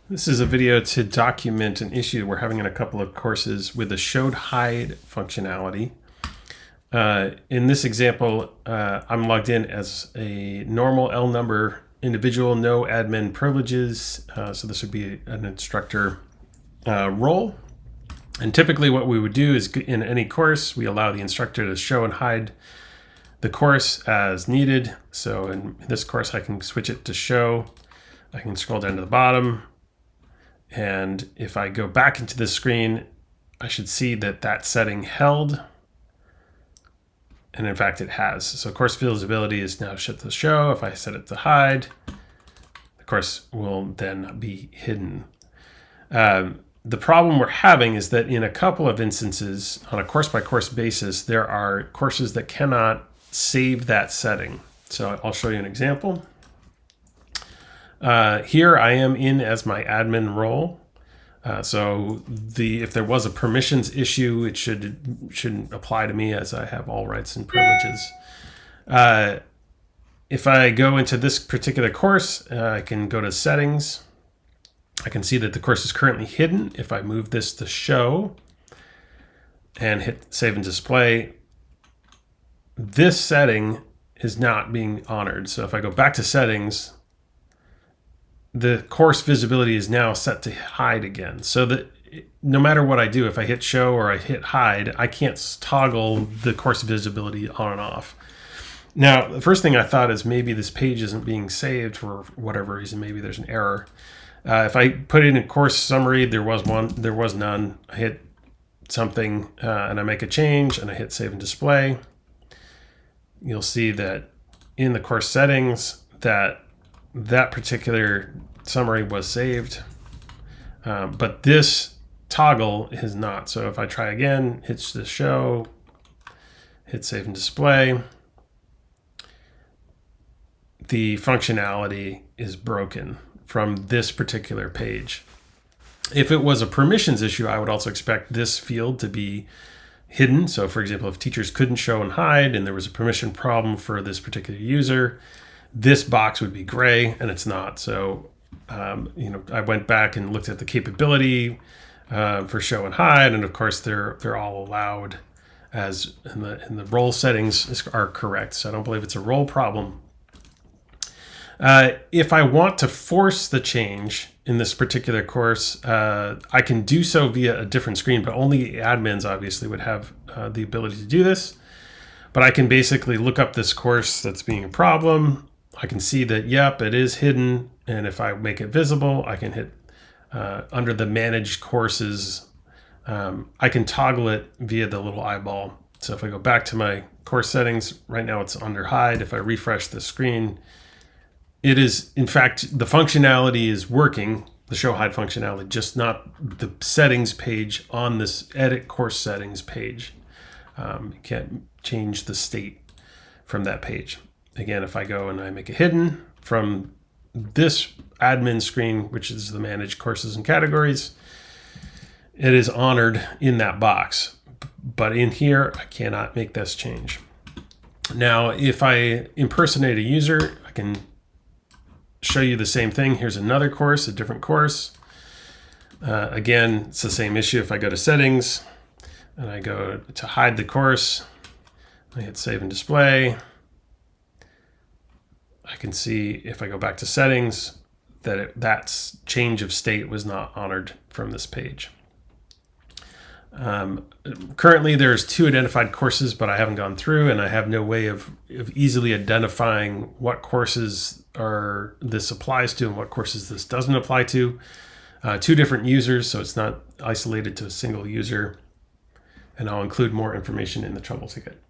This is a video to document an issue we're having in a couple of courses with the showed hide functionality. In this example, I'm logged in as a normal L number individual, no admin privileges. So this would be an instructor role. And typically what we would do is in any course, we allow the instructor to show and hide the course as needed. So in this course, I can switch it to show. I can scroll down to the bottom. And if I go back into this screen, I should see that that setting held. And in fact, it has. So course visibility is now set to show. If I set it to hide, the course will then be hidden. The problem we're having is that in a couple of instances, on a course-by-course basis, there are courses that cannot save that setting. So I'll show you an example. Here I am in as my admin role. So if there was a permissions issue, it shouldn't apply to me as I have all rights and privileges. If I go into this particular course, I can go to settings. I can see that the course is currently hidden. If I move this to show and hit save and display, this setting is not being honored. So if I go back to settings, the course visibility is now set to hide again. So that no matter what I do, if I hit show or I hit hide, I can't toggle the course visibility on and off. Now, the first thing I thought is maybe this page isn't being saved for whatever reason. Maybe there's an error. If I put it in course summary, there was none. I hit something and I make a change and I hit save and display. You'll see that in the course settings that particular summary was saved, but this toggle is not. So if I try again, hit the show, hit save and display, the functionality is broken from this particular page. If it was a permissions issue, I would also expect this field to be hidden. So for example, if teachers couldn't show and hide and there was a permission problem for this particular user, this box would be gray, and it's not. So, I went back and looked at the capability for show and hide, and of course they're all allowed as in the role settings are correct. So I don't believe it's a role problem. If I want to force the change in this particular course, I can do so via a different screen, but only admins obviously would have the ability to do this. But I can basically look up this course that's being a problem. I can see that, yep, it is hidden. And if I make it visible, I can hit under the managed courses. I can toggle it via the little eyeball. So if I go back to my course settings, right now it's under hide. If I refresh the screen, it is, in fact, the functionality is working, the show hide functionality, just not the settings page on this edit course settings page. You can't change the state from that page. Again, if I go and I make it hidden from this admin screen, which is the managed courses and categories, it is honored in that box. But in here, I cannot make this change. Now, if I impersonate a user, I can show you the same thing. Here's another course, a different course. Again, it's the same issue. If I go to settings and I go to hide the course, I hit save and display. I can see if I go back to settings that that change of state was not honored from this page. Currently there's 2 identified courses, but I haven't gone through and I have no way of easily identifying what courses this applies to and what courses this doesn't apply to. 2 different users, so it's not isolated to a single user. And I'll include more information in the trouble ticket.